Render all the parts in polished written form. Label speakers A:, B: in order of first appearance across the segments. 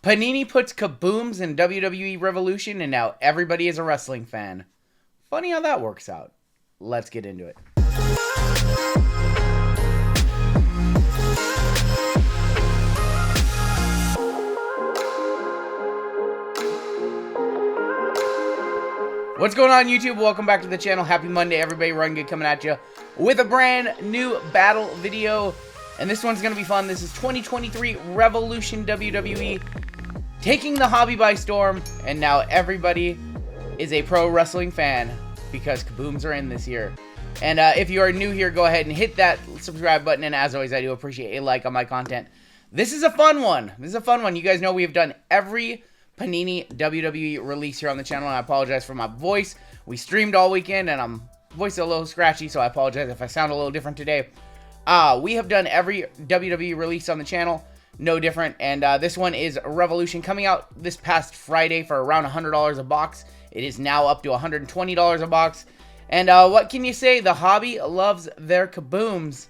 A: Panini puts Kabooms in WWE Revolution, and now everybody is a wrestling fan. Funny how that works out. Let's get into it. What's going on, YouTube? Welcome back to the channel. Happy Monday, everybody. Run Good coming at you with a brand new battle video. And this one's going to be fun. This is 2023 Revolution WWE taking the hobby by storm. And now everybody is a pro wrestling fan because Kabooms are in this year. And if you are new here, go ahead and hit that subscribe button. And as always, I do appreciate a like on my content. This is a fun one. You guys know we have done every Panini WWE release here on the channel, and I apologize for my voice. We streamed all weekend, and I'm voice a little scratchy, so I apologize if I sound a little different today. We have done every WWE release on the channel, no different, and this one is Revolution, coming out this past Friday for around $100 a box. It is now up to $120 a box, and what can you say? The hobby loves their Kabooms,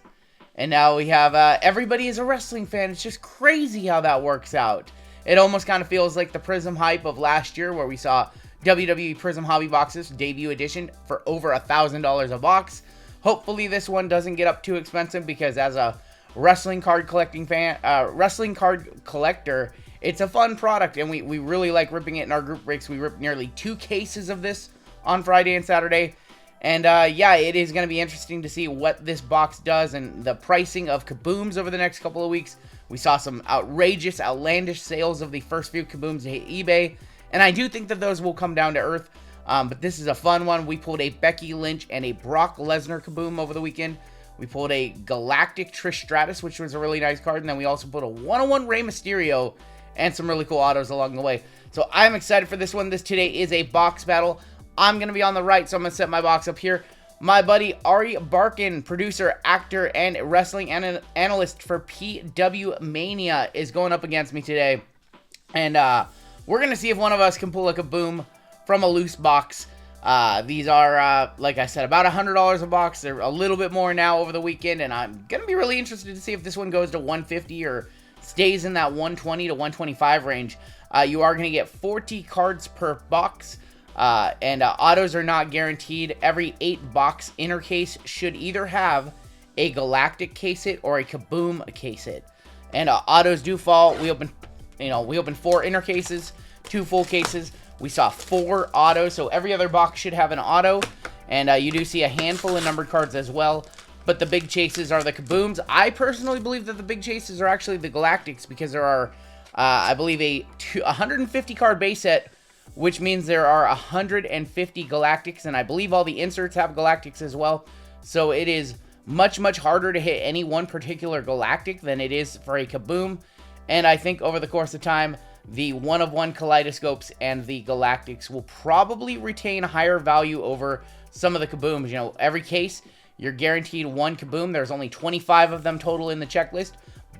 A: and now we have everybody is a wrestling fan. It's just crazy how that works out. It almost kind of feels like the Prism hype of last year, where we saw WWE Prism Hobby Boxes debut edition for over $1,000 a box. Hopefully this one doesn't get up too expensive, because as a wrestling card collecting fan, wrestling card collector, it's a fun product, and we really like ripping it in our group breaks. We ripped nearly 2 cases of this on Friday and Saturday. And yeah, it is going to be interesting to see what this box does and the pricing of Kabooms over the next couple of weeks. We saw some outrageous, outlandish sales of the first few Kabooms to hit eBay, and I do think that those will come down to earth. But this is a fun one. We pulled a Becky Lynch and a Brock Lesnar Kaboom over the weekend. We pulled a Galactic Trish Stratus, which was a really nice card, and then we also pulled a 101 Rey Mysterio and some really cool autos along the way. So I'm excited for this one. This today is a box battle. I'm going to be on the right, so I'm going to set my box up here. My buddy Ari Barkin, producer, actor, and wrestling analyst for Kaboom-a-mania, is going up against me today. And we're going to see if one of us can pull a Kaboom from a loose box. These are, like I said, about $100 a box. They're a little bit more now over the weekend, and I'm going to be really interested to see if this one goes to $150 or stays in that $120 to $125 range. You are going to get 40 cards per box. And autos are not guaranteed. Every 8 box inner case should either have a Galactic case hit or a Kaboom case hit. And autos do fall. We opened 4 inner cases, 2 full cases. We saw 4 autos, so every other box should have an auto. And you do see a handful of numbered cards as well. But the big chases are the Kabooms. I personally believe that the big chases are actually the Galactics, because there are, I believe, a 150 card base set, which means there are 150 Galactics, and I believe all the inserts have Galactics as well. So it is much, much harder to hit any one particular Galactic than it is for a Kaboom. And I think over the course of time, the one-of-one Kaleidoscopes and the Galactics will probably retain higher value over some of the Kabooms. You know, every case, you're guaranteed 1 Kaboom. There's only 25 of them total in the checklist.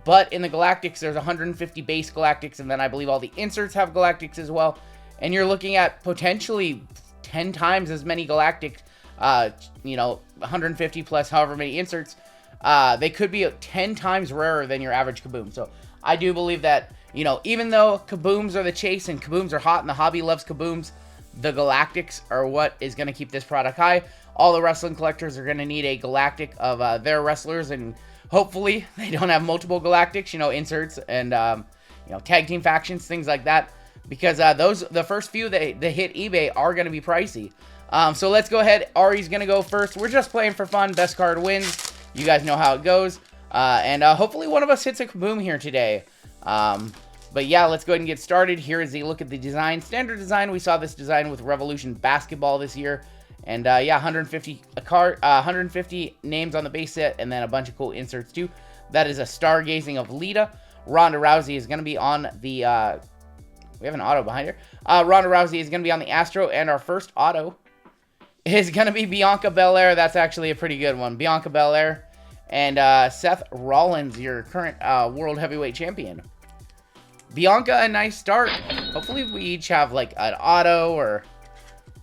A: But in the Galactics, there's 150 base Galactics, and then I believe all the inserts have Galactics as well. And you're looking at potentially 10 times as many Galactic, 150 plus however many inserts. They could be 10 times rarer than your average Kaboom. So I do believe that, even though Kabooms are the chase and Kabooms are hot and the hobby loves Kabooms, the Galactics are what is going to keep this product high. All the wrestling collectors are going to need a Galactic of their wrestlers, and hopefully they don't have multiple Galactics, inserts and, tag team factions, things like that. Because the first few that hit eBay are going to be pricey. So let's go ahead. Ari's going to go first. We're just playing for fun. Best card wins. You guys know how it goes. And hopefully one of us hits a Kaboom here today. But yeah, let's go ahead and get started. Here is a look at the design. Standard design. We saw this design with Revolution Basketball this year. And yeah, 150 names on the base set, and then a bunch of cool inserts too. That is a Stargazing of Lita. Ronda Rousey is going to be on the... we have an auto behind her. Ronda Rousey is going to be on the Astro, and our first auto is going to be Bianca Belair. That's actually a pretty good one. Bianca Belair and Seth Rollins, your current World Heavyweight Champion. Bianca, a nice start. Hopefully we each have like an auto, or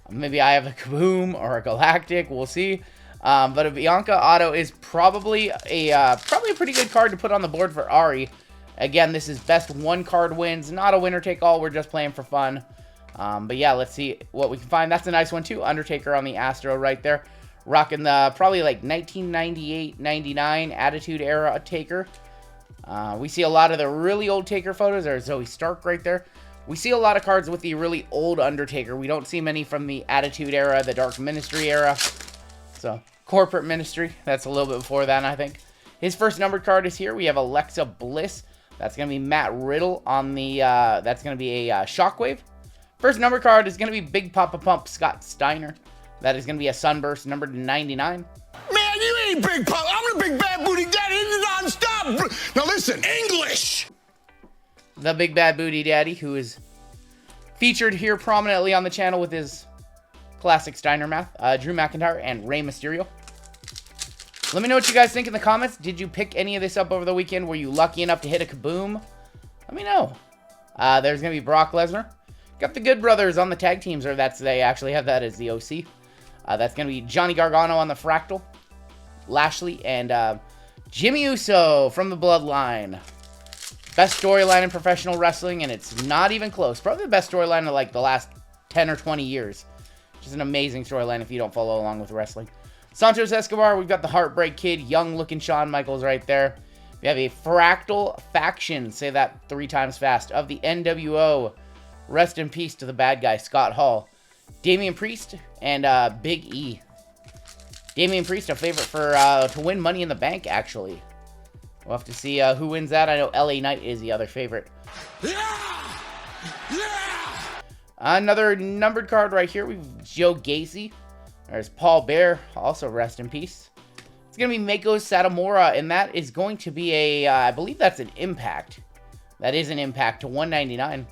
A: maybe I have a Kaboom or a Galactic. We'll see. But a Bianca auto is probably a pretty good card to put on the board for Ari. Again, this is best one card wins, not a winner take all. We're just playing for fun. But yeah, let's see what we can find. That's a nice one too. Undertaker on the Astro right there. Rocking the probably like 1998-99 Attitude Era Taker. We see a lot of the really old Taker photos. There's Zoe Stark right there. We see a lot of cards with the really old Undertaker. We don't see many from the Attitude Era, the Dark Ministry Era. So, Corporate Ministry. That's a little bit before that, I think. His first numbered card is here. We have Alexa Bliss. That's going to be Matt Riddle on the, that's going to be a Shockwave. First numbered card is going to be Big Papa Pump Scott Steiner. That is going to be a Sunburst numbered to 99.
B: Man, you ain't Big Papa. I'm the Big Bad Booty Daddy. It's non-stop. Now listen, English.
A: The Big Bad Booty Daddy, who is featured here prominently on the channel with his classic Steiner math. Drew McIntyre and Rey Mysterio. Let me know what you guys think in the comments. Did you pick any of this up over the weekend? Were you lucky enough to hit a Kaboom? Let me know. There's going to be Brock Lesnar. Got the Good Brothers on the tag teams, or they actually have that as the OC. That's going to be Johnny Gargano on the Fractal, Lashley, and Jimmy Uso from the Bloodline. Best storyline in professional wrestling, and it's not even close. Probably the best storyline of like the last 10 or 20 years. Which is an amazing storyline if you don't follow along with wrestling. Santos Escobar, we've got the Heartbreak Kid, young-looking Shawn Michaels right there. We have a Fractal Faction, say that 3 times fast, of the NWO. Rest in peace to the bad guy, Scott Hall. Damian Priest and Big E. Damian Priest, a favorite for to win Money in the Bank, actually. We'll have to see who wins that. I know LA Knight is the other favorite.
B: Yeah! Yeah!
A: Another numbered card right here. We've Joe Gacy. There's Paul Bear, also rest in peace. It's going to be Mako Satomura, and that is going to be a, I believe that's an Impact. That is an Impact to 199.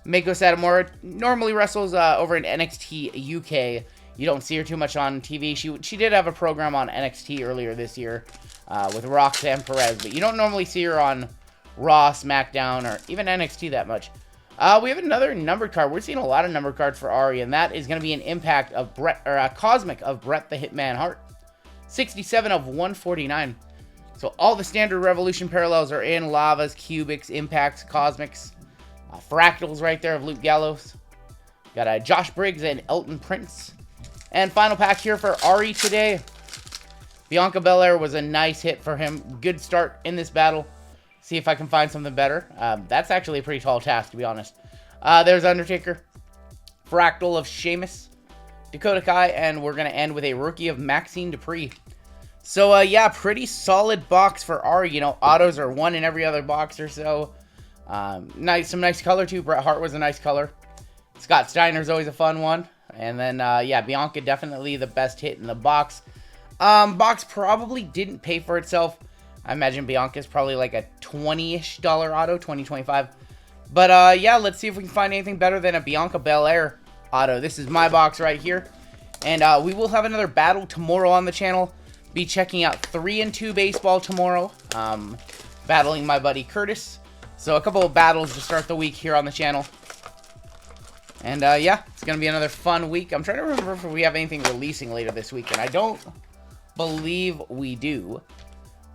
A: Mako Satomura normally wrestles over in NXT UK. You don't see her too much on TV. She did have a program on NXT earlier this year with Roxanne Perez, but you don't normally see her on Raw, SmackDown, or even NXT that much. We have another numbered card. We're seeing a lot of numbered cards for Ari, and that is going to be an Impact of Bret, or a Cosmic of Bret the Hitman Hart. 67 of 149. So all the standard Revolution parallels are in. Lavas, Cubics, Impacts, Cosmics. Fractals right there of Luke Gallows. Got Josh Briggs and Elton Prince. And final pack here for Ari today. Bianca Belair was a nice hit for him. Good start in this battle. See if I can find something better. That's actually a pretty tall task, to be honest. There's Undertaker. Fractal of Sheamus. Dakota Kai. And we're going to end with a rookie of Maxine Dupree. So, yeah, pretty solid box for Ari. You know, autos are one in every other box or so. Some nice color, too. Bret Hart was a nice color. Scott Steiner's always a fun one. And then, yeah, Bianca definitely the best hit in the box. Box probably didn't pay for itself. I imagine Bianca's probably like a $20-ish auto, $20-25. But, yeah, let's see if we can find anything better than a Bianca Belair auto. This is my box right here. And we will have another battle tomorrow on the channel. Be checking out 3-2 baseball tomorrow. Battling my buddy Curtis. So a couple of battles to start the week here on the channel. And, yeah, it's going to be another fun week. I'm trying to remember if we have anything releasing later this week. And I don't believe we do.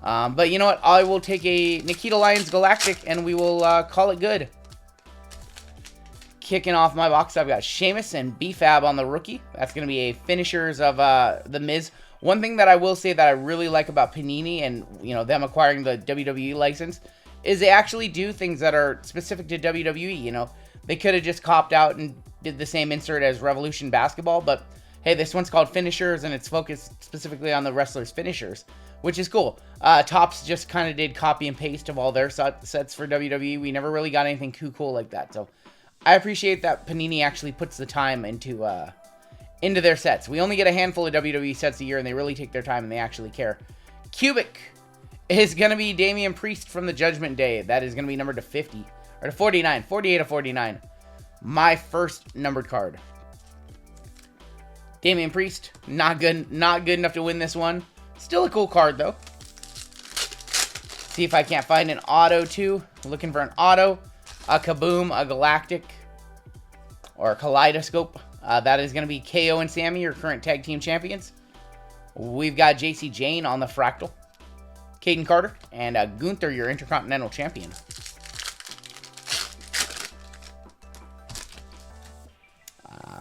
A: But you know what? I will take a Nikita Lyons Galactic and we will call it good. Kicking off my box, I've got Sheamus and B-Fab on the rookie. That's going to be a finishers of The Miz. One thing that I will say that I really like about Panini and, you know, them acquiring the WWE license is they actually do things that are specific to WWE, you know. They could have just copped out and did the same insert as Revolution Basketball, but hey, this one's called Finishers, and it's focused specifically on the wrestlers' finishers, which is cool. Topps just kind of did copy and paste of all their sets for WWE. We never really got anything too cool like that, so I appreciate that Panini actually puts the time into their sets. We only get a handful of WWE sets a year, and they really take their time, and they actually care. Cubic is going to be Damian Priest from the Judgment Day. That is going to be numbered to 50. Or to 49. 48 of 49. My first numbered card. Damian Priest. Not good enough to win this one. Still a cool card, though. See if I can't find an auto, too. Looking for an auto. A Kaboom, a Galactic. Or a Kaleidoscope. That is going to be KO and Sammy, your current tag team champions. We've got JC Jane on the Fractal. Caden Carter, and Gunther, your Intercontinental Champion.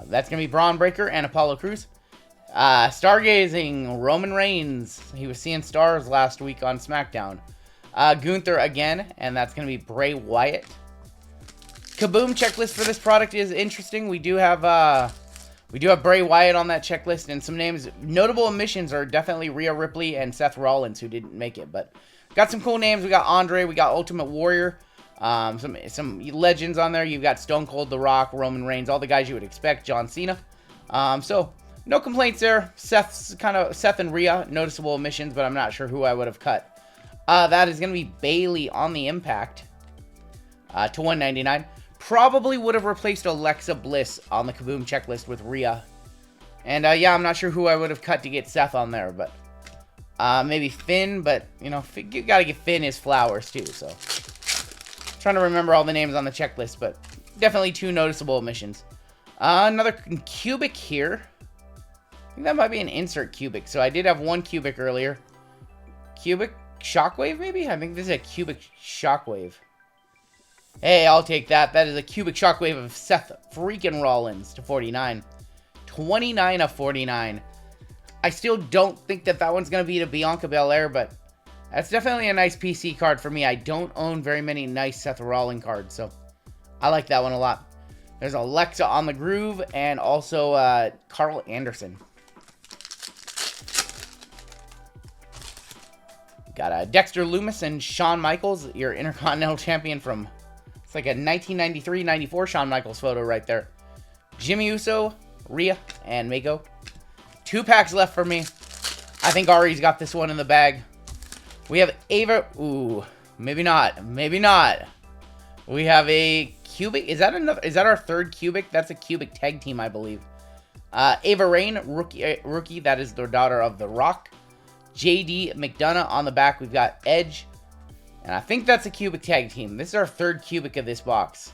A: That's going to be Braun Breaker and Apollo Crews. Stargazing, Roman Reigns. He was seeing stars last week on Smackdown. Gunther again, and that's going to be Bray Wyatt. Kaboom checklist for this product is interesting. We do have Bray Wyatt on that checklist, and some names. Notable omissions are definitely Rhea Ripley and Seth Rollins, who didn't make it, but got some cool names. We got Andre, we got Ultimate Warrior, some legends on there. You've got Stone Cold, The Rock, Roman Reigns, all the guys you would expect. John Cena. So no complaints there. Seth and Rhea, noticeable omissions, but I'm not sure who I would have cut. That is going to be Bayley on the Impact to 199. Probably would have replaced Alexa Bliss on the Kaboom checklist with Rhea. And yeah, I'm not sure who I would have cut to get Seth on there, but maybe Finn, but you know, you got to give Finn his flowers too, so. Trying to remember all the names on the checklist, but definitely 2 noticeable omissions. Another cubic here. I think that might be an insert cubic. So I did have 1 cubic earlier. Cubic Shockwave, maybe? I think this is a cubic Shockwave. Hey, I'll take that. That is a cubic Shockwave of Seth freaking Rollins to 49. 29 of 49. I still don't think that one's going to be to Bianca Belair, but that's definitely a nice PC card for me. I don't own very many nice Seth Rollins cards, so I like that one a lot. There's Alexa on the Groove, and also Carl Anderson. Got Dexter Lumis and Shawn Michaels, your Intercontinental Champion from... It's like a 1993-94 Shawn Michaels photo right there. Jimmy Uso, Rhea, and Mako. 2 packs left for me. I think Ari's got this one in the bag. We have Ava... Ooh, maybe not. Maybe not. We have a cubic... Is that our 3rd cubic? That's a cubic tag team, I believe. Ava Raine, rookie. That is the daughter of The Rock. JD McDonough on the back. We've got Edge. And I think that's a cubic tag team. This is our 3rd cubic of this box.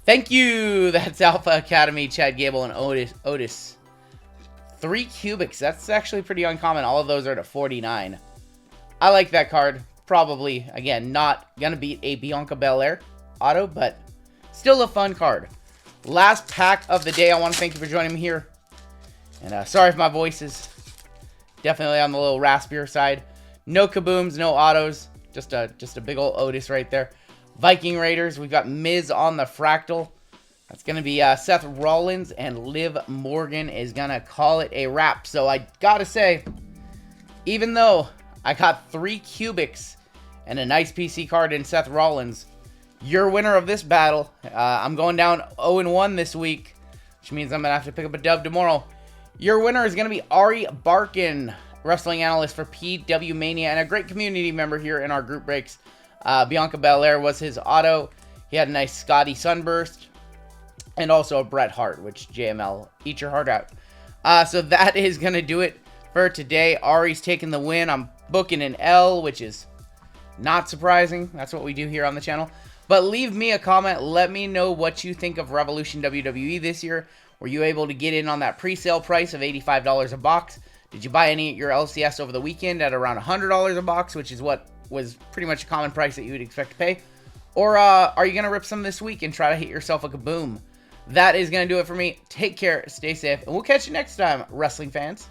A: Thank you. That's Alpha Academy, Chad Gable, and Otis. 3 cubics. That's actually pretty uncommon. All of those are to 49. I like that card. Probably, again, not going to beat a Bianca Belair auto, but still a fun card. Last pack of the day. I want to thank you for joining me here. And sorry if my voice is definitely on the little raspier side. No kabooms, no autos. Just a big old Otis right there. Viking Raiders. We've got Miz on the Fractal. That's going to be Seth Rollins, and Liv Morgan is going to call it a wrap. So I got to say, even though I got 3 cubics and a nice PC card in Seth Rollins, your winner of this battle, I'm going down 0-1 this week, which means I'm going to have to pick up a dub tomorrow. Your winner is going to be Ari Barkin, wrestling analyst for PW-Mania, and a great community member here in our group breaks. Bianca Belair was his auto. He had a nice Scotty Sunburst, and also a Bret Hart, which JML, eat your heart out. So that is going to do it for today. Ari's taking the win. I'm booking an L, which is not surprising. That's what we do here on the channel. But leave me a comment. Let me know what you think of Revolution WWE this year. Were you able to get in on that pre-sale price of $85 a box? Did you buy any at your LCS over the weekend at around $100 a box, which is what was pretty much a common price that you would expect to pay? Or are you going to rip some this week and try to hit yourself a kaboom? That is going to do it for me. Take care, stay safe, and we'll catch you next time, wrestling fans.